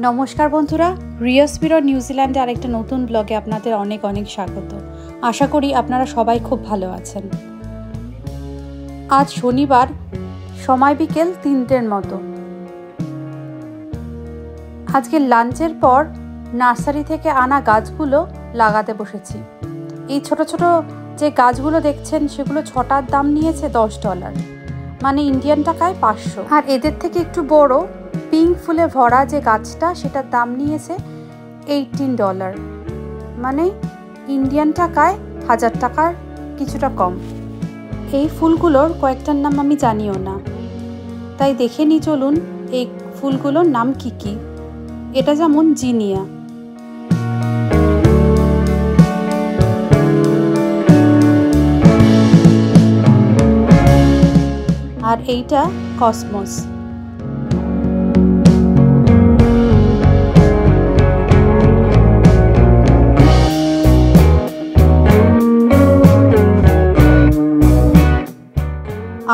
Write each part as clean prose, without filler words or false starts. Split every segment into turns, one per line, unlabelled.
নমস্কার বন্ধুরা, রিয়াসপিরো নিউজিল্যান্ডে আরেকটা নতুন ব্লগে আপনাদের অনেক অনেক স্বাগত। আশা করি আপনারা সবাই খুব ভালো আছেন। আজ শনিবার, সময় বিকেল 3টের মতো। আজকে লাঞ্চের পর নার্সারি থেকে আনা গাছগুলো লাগাতে বসেছি। এই ছোট ছোট যে গাছগুলো দেখছেন সেগুলো 6টার দাম নিয়েছে $10, মানে ইন্ডিয়ান টাকায় 500। আর এদের থেকে একটু বড় পিঙ্ক ফুলে ভরা যে গাছটা সেটার দাম নিয়েছে $18, মানে ইন্ডিয়ান টাকায় 1000 টাকার কিছুটা কম। এই ফুলগুলোর কয়েকটার নাম আমি জানিও না, তাই দেখে নিই চলুন এই ফুলগুলোর নাম কি কি। এটা যেমন জিনিয়া, আর এইটা কসমস।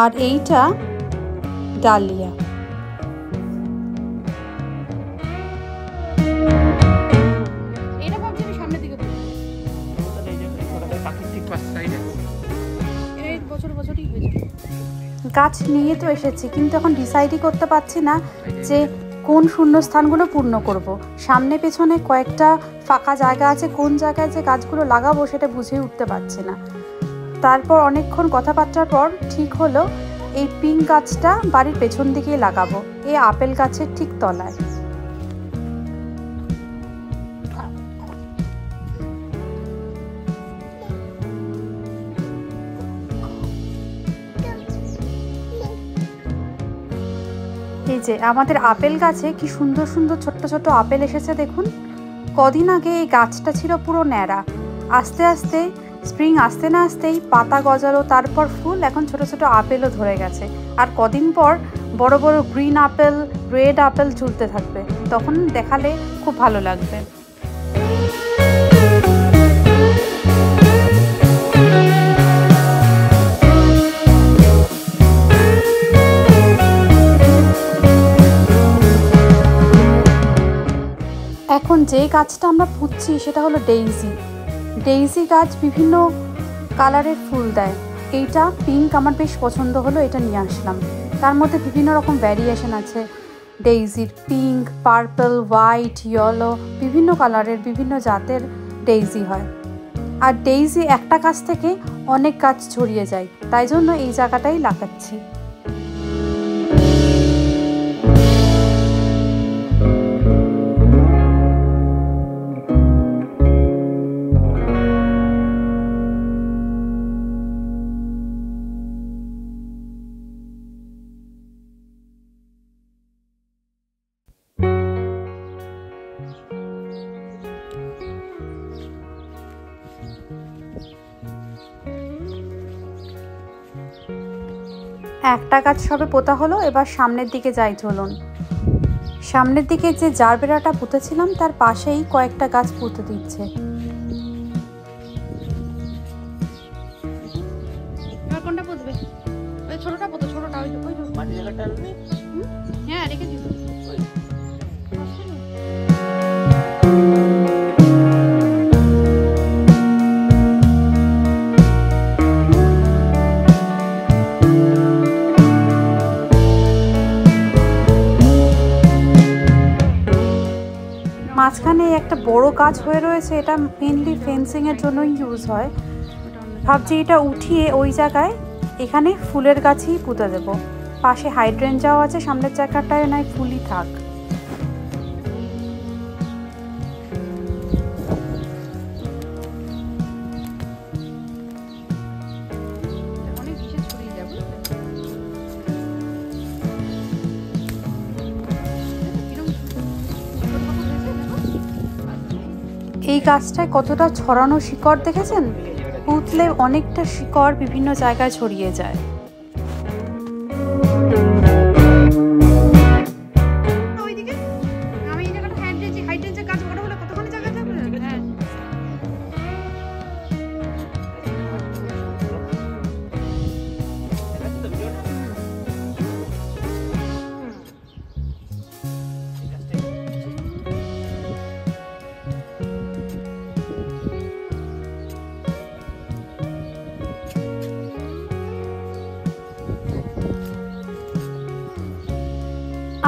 আর এইটা ডালিয়া। গাছ নিয়ে তো এসেছি, কিন্তু এখন ডিসাইডই করতে পারছি না যে কোন শূন্যস্থানগুলো পূর্ণ করব। সামনে পেছনে কয়েকটা ফাঁকা জায়গা আছে, কোন জায়গায় যে গাছগুলো লাগাবো সেটা বুঝে উঠতে পারছি না। তারপর অনেকক্ষণ কথাবার্তার পর ঠিক হলো এই পিঙ্ক গাছটা বাড়ির পেছন দিকেই লাগাবো, এই আপেল গাছের ঠিক তলায়। এই যে আমাদের আপেল গাছে কি সুন্দর সুন্দর ছোট্ট ছোট্ট আপেল এসেছে দেখুন। কদিন আগে এই গাছটা ছিল পুরো ন্যাড়া, আস্তে আস্তে স্প্রিং আসতে না আসতেই পাতা গজালো, তারপর ফুল, এখন ছোট ছোট আপেলও ধরে গেছে। আর কদিন পর বড় বড় গ্রিন আপেল, রেড আপেল ঝুলতে থাকবে, তখন দেখালে খুব ভালো লাগবে। এখন যে গাছটা আমরা পুঁতছি সেটা হলো ডেইজি। ডেইজি গাছ বিভিন্ন কালারের ফুল দেয়। এইটা পিঙ্ক আমার বেশ পছন্দ হলো, এটা নিয়ে আসলাম। তার মধ্যে বিভিন্ন রকম ভ্যারিয়েশন আছে ডেইজির, পিঙ্ক, পার্পল, হোয়াইট, ইয়েলো, বিভিন্ন কালারের বিভিন্ন জাতের ডেইজি হয়। আর ডেইজি একটা গাছ থেকে অনেক গাছ ছড়িয়ে যায়, তাই জন্য এই জায়গাটাই লাগাচ্ছি। একটা গাছ সবে পোতা হলো, এবার সামনের দিকে যাই চলুন। সামনের দিকে যে জারবেরাটা পুঁতেছিলাম তার পাশেই কয়েকটা গাছ পুঁতে দিচ্ছে। এবার কোনটা পুঁতবে? ওই ছোটটা পুঁতো, ছোটটা ওই মাটি জায়গাটা নেই। হ্যাঁ, রেখে দিও। মাঝখানে একটা বড় গাছ হয়ে রয়েছে, এটা মেনলি ফেন্সিং এর জন্যই ইউজ হয়। ভাবছি এটা উঠিয়ে ওই জায়গায় এখানে ফুলের গাছই পুঁতে দেব। পাশে হাইড্রেঞ্জাও আছে, সামনের জায়গাটায় নয় ফুলই থাক। এই গাছটায় কতটা ছড়ানো শিকড় দেখেছেন? পুঁতলে অনেকটা শিকড় বিভিন্ন জায়গায় ছড়িয়ে যায়।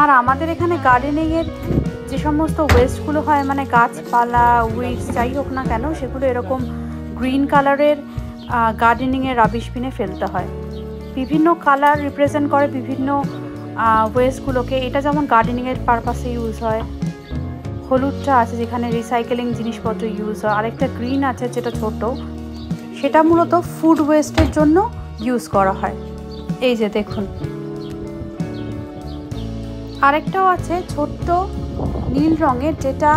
আর আমাদের এখানে গার্ডেনিংয়ের যে সমস্ত ওয়েস্টগুলো হয়, মানে গাছপালা উইডস যাই হোক না কেন, সেগুলো এরকম গ্রিন কালারের গার্ডেনিংয়ের রাবিশ বিনে ফেলতে হয়। বিভিন্ন কালার রিপ্রেজেন্ট করে বিভিন্ন ওয়েস্টগুলোকে। এটা যেমন গার্ডেনিংয়ের পারপাসে ইউজ হয়। হলুদটা আছে যেখানে রিসাইকেলিং জিনিসপত্র ইউজ হয়। আরেকটা গ্রিন আছে যেটা ছোট, সেটা মূলত ফুড ওয়েস্টের জন্য ইউজ করা হয়। এই যে দেখুন, আরেকটাও আছে ছোট্ট নীল রঙের, যেটা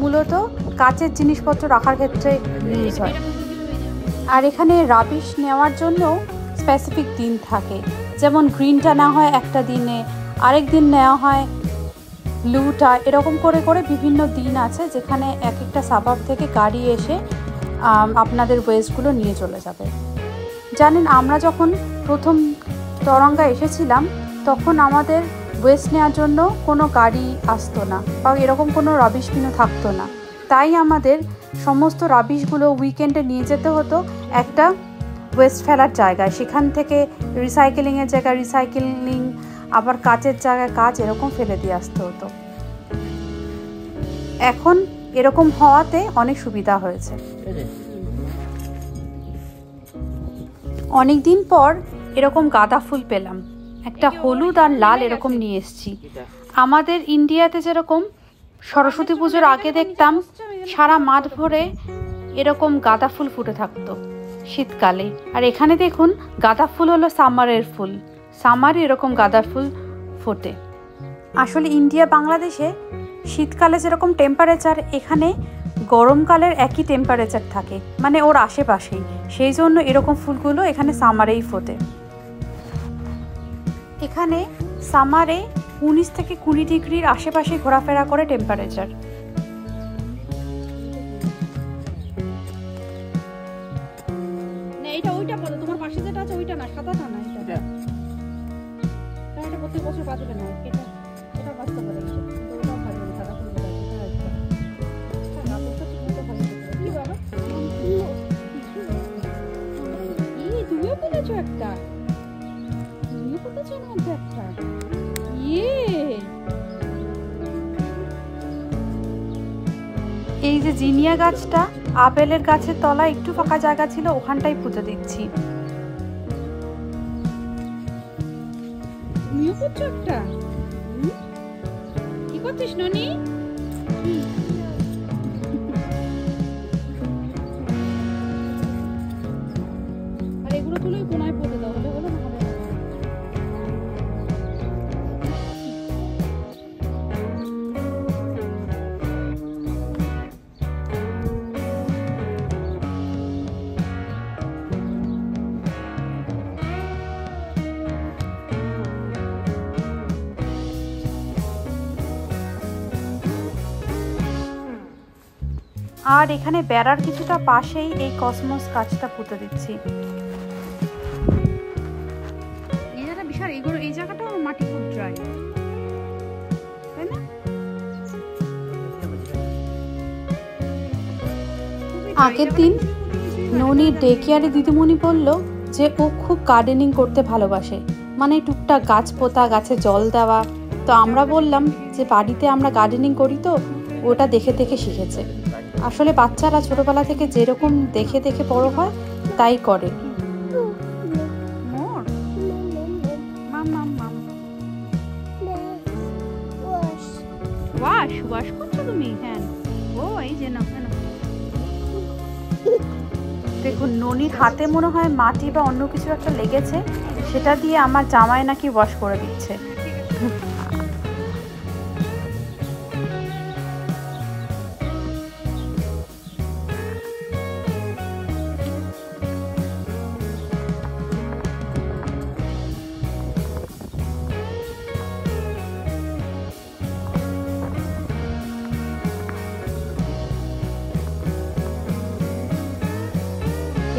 মূলত কাচের জিনিসপত্র রাখার ক্ষেত্রে ইউজ হয়। আর এখানে রাবিশ নেওয়ার জন্য স্পেসিফিক দিন থাকে, যেমন গ্রিনটা নেওয়া হয় একটা দিনে, আরেক দিন নেওয়া হয় ব্লুটা। এরকম করে করে বিভিন্ন দিন আছে যেখানে এক একটা সাবাব থেকে গাড়ি এসে আপনাদের ওয়েস্টগুলো নিয়ে চলে যাবে। জানেন, আমরা যখন প্রথম তরঙ্গা এসেছিলাম তখন আমাদের ওয়েস্ট নেওয়ার জন্য কোনো গাড়ি আসতো না বা এরকম কোনো রাবিশ বিনও থাকতো না। তাই আমাদের সমস্ত রাবিশগুলো উইকেন্ডে নিয়ে যেতে হতো একটা ওয়েস্ট ফেলার জায়গায়। সেখান থেকে রিসাইকেলিংয়ের জায়গায় রিসাইকেলিং, আবার কাচের জায়গায় কাচ, এরকম ফেলে দিয়ে আসতে হতো। এখন এরকম হওয়াতে অনেক সুবিধা হয়েছে। অনেক দিন পর এরকম গাঁদা ফুল পেলাম, একটা হলুদ আর লাল এরকম নিয়ে এসেছি। আমাদের ইন্ডিয়াতে যেরকম সরস্বতী পুজোর আগে দেখতাম সারা মাঠ ভরে এরকম গাঁদা ফুল ফুটে থাকতো শীতকালে, আর এখানে দেখুন গাঁদা ফুল হলো সামারের ফুল। সামারে এরকম গাঁদা ফুল ফোটে। আসলে ইন্ডিয়া বাংলাদেশে শীতকালে যেরকম টেম্পারেচার, এখানে গরমকালের একই টেম্পারেচার থাকে, মানে ওর আশেপাশেই। সেই জন্য এরকম ফুলগুলো এখানে সামারেই ফোটে। এখানে সামারে 19 থেকে 20 ডিগ্রির আশেপাশে ঘোরাফেরা করে টেম্পারেচার।
এইটা ওইটা পড়ো, তোমার পাশে যেটা আছে ওইটা না, সাদাটা না, এটা এটা প্রত্যেক বছর বাজবে না, এটা এটা বাজতে পারে, কিন্তু ওটাও বাজবে না, সাদা ফুল বাজবে। এটা গাছটা ঠিক মতো ভালো করে কি বাবা, তুমিও পেয়েছো একটা, তুমিও পেয়েছো না একটা,
এই যে জিনিয়া গাছটা, আপেলের গাছের তলায় একটু ফাঁকা জায়গা ছিল, ওখানটাই পুঁতে দিচ্ছি।
তুমিও করছো একটা, কি করছিস ননি? আর এগুলো তুলে কোনায় পুঁতে দাও, হলে হলো না হবে।
আর এখানে বেড়ার কিছুটা পাশেই এই কসমস গাছটা পুঁতে দিচ্ছি।
এই জায়গাটা বিশাল, এগুলো এই জায়গাটাও মাটি খুব ড্রাই, তাই না?
আগের দিন ননির ডে কেয়ারে দিদিমণি বলল যে ও খুব গার্ডেনিং করতে ভালোবাসে, মানে টুকটাক গাছ পোতা, গাছে জল দেওয়া। তো আমরা বললাম যে বাড়িতে আমরা গার্ডেনিং করি, তো ওটা দেখে দেখে শিখেছে। আসলে বাচ্চারা ছোটবেলা থেকে যেরকম দেখে দেখে বড় হয় তাই করে।
ওয়াশ করছো তুমি? হ্যাঁ, ও এই যে না,
দেখুন ননির হাতে মনে হয় মাটি বা অন্য কিছু একটা লেগেছে, সেটা দিয়ে আমার জামাই নাকি ওয়াশ করে দিচ্ছে।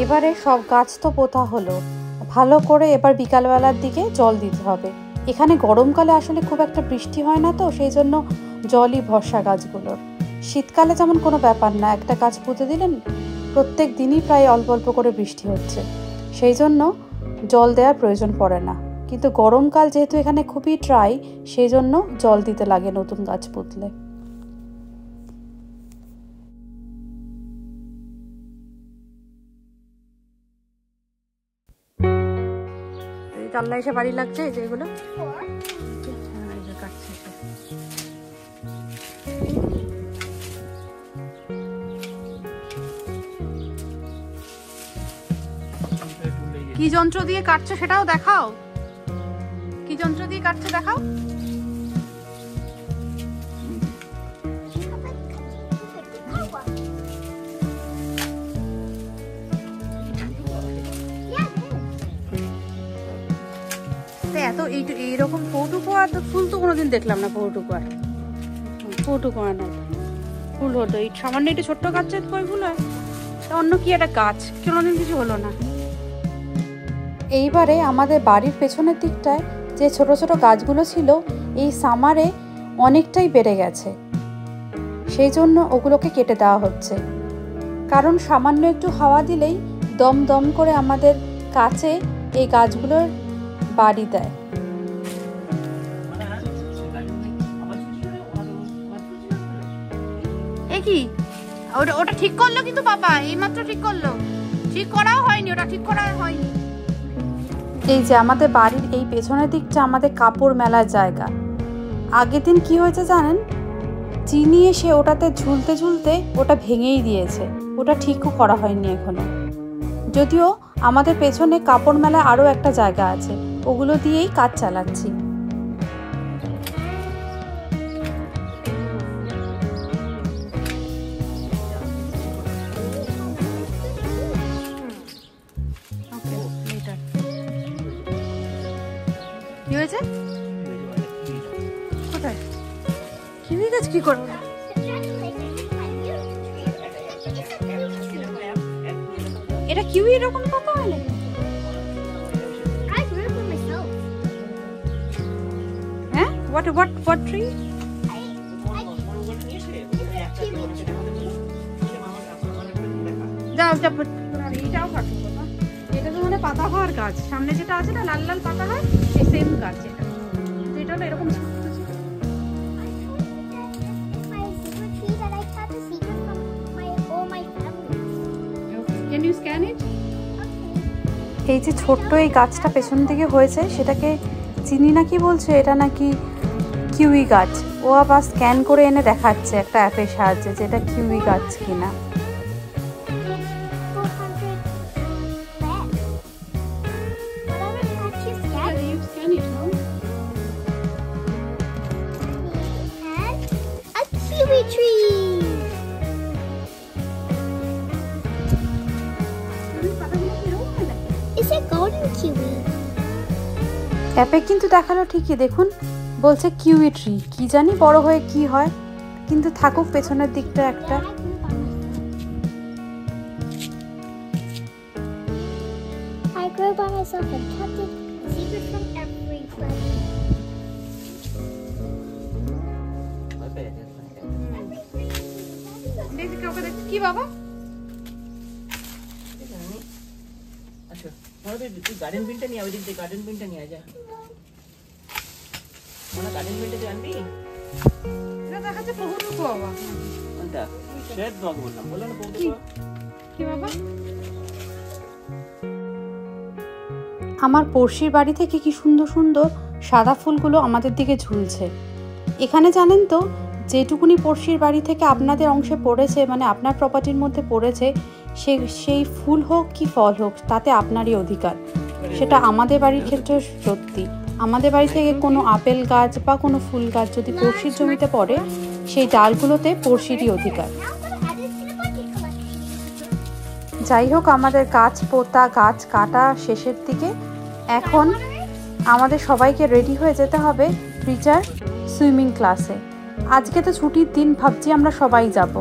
এবারে সব গাছ তো পোতা হলো, ভালো করে এবার বিকালবেলার দিকে জল দিতে হবে। এখানে গরমকালে আসলে খুব একটা বৃষ্টি হয় না, তো সেই জন্য জলই ভরসা গাছগুলোর। শীতকালে যেমন কোনো ব্যাপার না, একটা গাছ পুঁতে দিলেন, প্রত্যেক দিনই প্রায় অল্প অল্প করে বৃষ্টি হচ্ছে, সেই জন্য জল দেওয়ার প্রয়োজন পড়ে না। কিন্তু গরমকাল যেহেতু এখানে খুবই ড্রাই, সেই জন্য জল দিতে লাগে নতুন গাছ পুঁতলে।
জানলা এসে বাড়ি লাগছে এই যে এগুলো
কি যন্ত্র দিয়ে কাটছো সেটাও দেখাও, কি যন্ত্র দিয়ে কাটছো দেখাও। এত এইরকম পৌটুকোয়া তো ফুল তো কোনোদিন দেখলাম না। পৌটুকোয়া না ফুল হতো, এই সামান্য একটু ছোট্ট গাছের কই ফুল হয়, অন্য কি একটা গাছ কোনোদিন কিছু হলো না। এইবারে আমাদের বাড়ির পেছনের দিকটায় যে ছোট ছোট গাছগুলো ছিল এই সামারে অনেকটাই বেড়ে গেছে, সেই জন্য ওগুলোকে কেটে দেওয়া হচ্ছে। কারণ সামান্য একটু হাওয়া দিলেই দম দম করে আমাদের কাছে এই গাছগুলোর বাড়ি দেয়। কি ওটা ঠিক করলো কিন্তু বাবা এইমাত্র ঠিক করলো, ঠিক করাও হয়নি, ওটা ঠিক করা হয়নি। এই যে আমাদের বাড়ির এই পেছনের দিকটা আমাদের কাপড় মেলার জায়গা। আগের দিন কি হয়েছে জানেন, চিনি এসে ওটাতে ঝুলতে ঝুলতে ওটা ভেঙেই দিয়েছে, ওটা ঠিকও করা হয়নি এখনো। যদিও আমাদের পেছনে কাপড় মেলায় আরও একটা জায়গা আছে, ওগুলো দিয়েই কাজ চালাচ্ছি। কি হয়েছে? কোথায় কিউই গাছ কি করবো? এটা কিউই এরকম পাতা হয় না? হ্যাঁ, what tree? যাও এইটাও কাটবো বাবা, এটা তো মানে পাতা হওয়ার গাছ, সামনে যেটা আছে না লাল লাল পাতা হয় এই সেম গাছ এটা, এটা হলো এরকম ছোট ছোট। Can you scan it? এই যে ছোট্ট এই গাছটা পেছন দিকে হয়েছে সেটাকে চিনি না কি বলছে, এটা নাকি কিউই গাছ। ও আবার স্ক্যান করে এনে দেখাচ্ছে একটা অ্যাপের সাহায্যে যে এটা কিউই গাছ কিনা। অ্যাপে কিন্তু দেখালো ঠিকই, দেখুন বলছে কিউই ট্রি, কি জানি বড় হয়ে কি হয়, কিন্তু থাকুক পেছনের দিকটা একটা।
I grow by myself and kept it secret from everybody.
কি বাবা?
আচ্ছা, তুই গার্ডেন পিনটা নিয়ে ওই দিক দিয়ে গার্ডেন পিনটা নিয়ে যা। মানে গার্ডেন পিনটা তুই আনবি?
এটা দেখাচ্ছে বহুটুকু বাবা।
কোনটা? শেড ডগ বললাম, বললাম না বহুটুকু।
কি বাবা? আমার পড়শির বাড়ি থেকে কি সুন্দর সুন্দর সাদা ফুলগুলো আমাদের দিকে ঝুলছে। এখানে জানেন তো যেটুকুনি পড়শির বাড়ি থেকে আপনাদের অংশে পড়েছে, মানে আপনার প্রপার্টির মধ্যে পড়েছে, সেই ফুল হোক কি ফল হোক তাতে আপনারই অধিকার। সেটা আমাদের বাড়ির ক্ষেত্রে সত্যি। আমাদের বাড়ি থেকে কোনো আপেল গাছ বা কোনো ফুল গাছ যদি পড়শির জমিতে পড়ে, সেই ডালগুলোতে পড়শিরই অধিকার। যাই হোক, আমাদের গাছ পোতা গাছ কাটা শেষের দিকে। এখন আমাদের সবাইকে রেডি হয়ে যেতে হবে রিচার সুইমিং ক্লাসে। আজকে তো ছুটির দিন, ভাবছি আমরা সবাই যাব।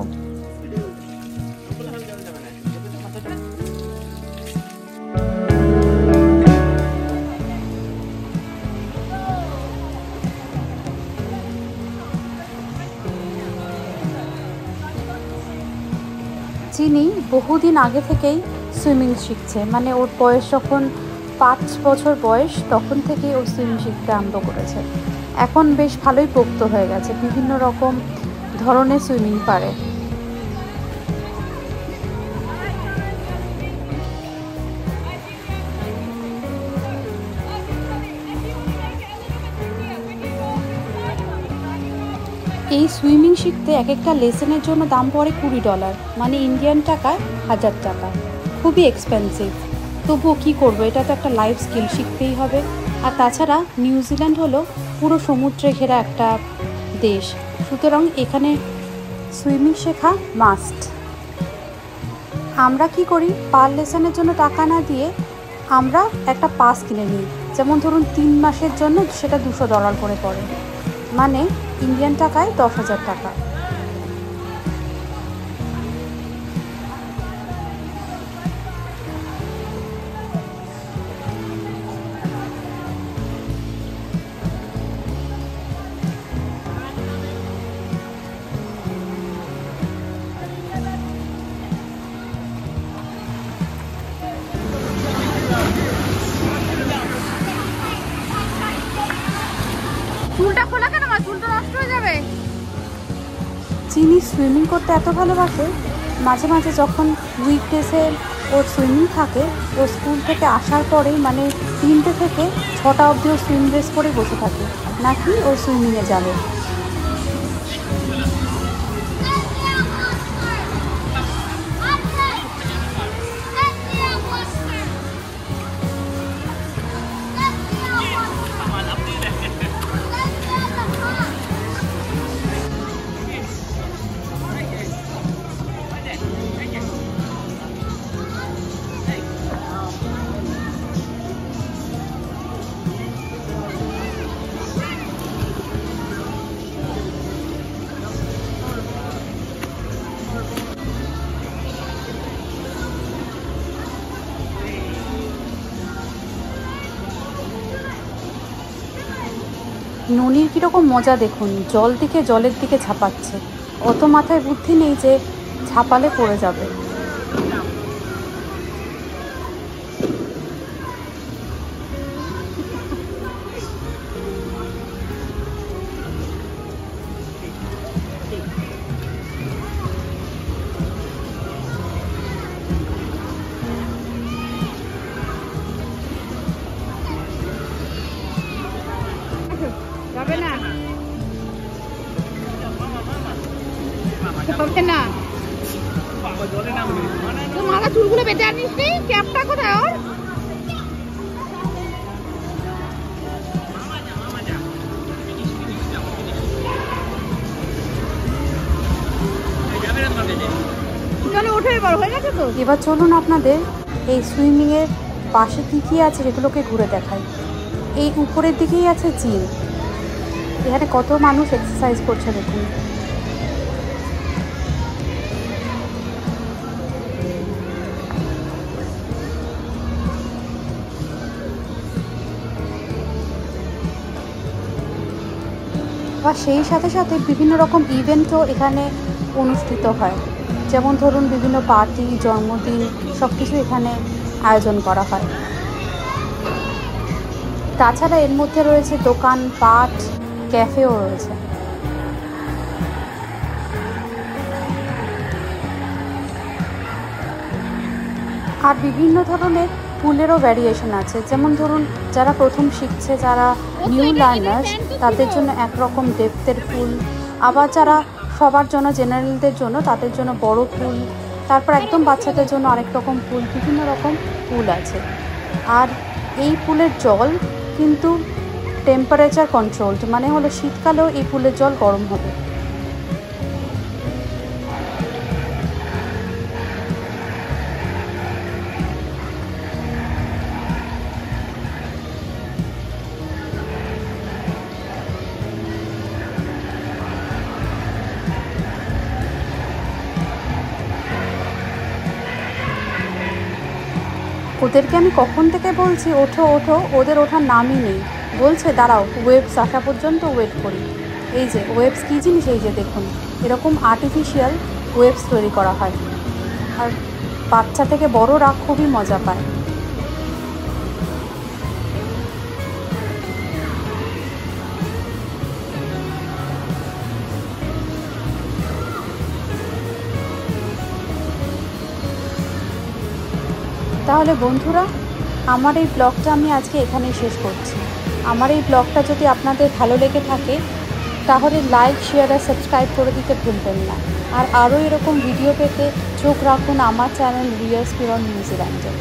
চিনি বহুদিন আগে থেকেই সুইমিং শিখছে, মানে ওর বয়স যখন 5 বছর বয়স তখন থেকে ও সুইমিং শিখতে আরম্ভ করেছে। এখন বেশ ভালোই পোক্ত হয়ে গেছে, বিভিন্ন রকম ধরনের সুইমিং পারে। এই সুইমিং শিখতে এক একটা লেসনের জন্য দাম পড়ে $20, মানে ইন্ডিয়ান টাকায় 1000 টাকা। খুবই এক্সপেন্সিভ, তবুও কী করবো, এটা তো একটা লাইফ স্কিল, শিখতেই হবে। আর তাছাড়া নিউজিল্যান্ড হলো পুরো সমুদ্রে ঘেরা একটা দেশ, সুতরাং এখানে সুইমিং শেখা মাস্ট। আমরা কি করি, পার লেসনের জন্য টাকা না দিয়ে আমরা একটা পাস কিনে নিই। যেমন ধরুন 3 মাসের জন্য সেটা $200 করে পড়ে, মানে ইন্ডিয়ান টাকায় 10,000 টাকা।
চুলটা খোলা কেন, আমার চুলটা নষ্ট হয়ে যাবে।
চিনি সুইমিং করতে এত ভালোবাসে, মাঝে মাঝে যখন উইকডেসে ওর সুইমিং থাকে, ও স্কুল থেকে আসার পরেই মানে 3টে থেকে 6টা অবধি ও সুইম ড্রেস পরে বসে থাকে, নাকি ও সুইমিংয়ে যাবে। ননির কীরকম মজা দেখুন, জল থেকে জলের দিকে ঝাঁপাচ্ছে, অত মাথায় বুদ্ধি নেই যে ঝাঁপালে পড়ে যাবে।
যাবে না, হবে না। তোর মাথা চুলগুলো বেঁধে আনিস নি, ক্যাপটা কোথায় ওর? চলো ওঠে এবার, হয়ে গেছে তো।
এবার চলুন আপনাদের এই সুইমিংয়ের পাশে কী কী আছে সেগুলোকে ঘুরে দেখাই। এই উপরের দিকেই আছে জিম, এখানে কত মানুষ এক্সারসাইজ করছে দেখুন। আর সেই সাথে সাথে বিভিন্ন রকম ইভেন্টও এখানে অনুষ্ঠিত হয়, যেমন ধরুন বিভিন্ন পার্টি, জন্মদিন সব কিছু এখানে আয়োজন করা হয়। তাছাড়া এর মধ্যে রয়েছে দোকানপাট, ক্যাফেও রয়েছে। আর বিভিন্ন ধরনের পুলেরও ভ্যারিয়েশন আছে, যেমন ধরুন যারা প্রথম শিখছে, যারা নিউ লার্নার্স, তাদের জন্য একরকম ডেপথের পুল, আবার যারা সবার জন্য জেনারেলদের জন্য তাদের জন্য বড় পুল, তারপর একদম বাচ্চাদের জন্য আরেক রকম পুল, বিভিন্ন রকম পুল আছে। আর এই পুলের জল কিন্তু টেম্পারেচার কন্ট্রোলড, মানে হলো শীতকালেও এই পুলের জল গরম হবে। ওদেরকে আমি কখন থেকে বলছি ওঠো ওঠো, ওদের ওঠার নামই নেই, বলছে দাঁড়াও ওয়েভস আসা পর্যন্ত ওয়েট করি। এই যে ওয়েভস কী জিনিস, এই যে দেখুন এরকম আর্টিফিশিয়াল ওয়েভস তৈরি করা হয়, আর বাচ্চা থেকে বড়রা খুবই মজা পায়। তাহলে বন্ধুরা, আমার এই ব্লগটা আমি আজকে এখানেই শেষ করছি। আমার এই ব্লগটা যদি আপনাদের ভালো লেগে থাকে তাহলে লাইক, শেয়ার আর সাবস্ক্রাইব করে দিতে ভুলবেন না। আর আরও এরকম ভিডিও পেতে চোখ রাখুন আমার চ্যানেল রিয়াস কিরণ নিউজিল্যান্ডে।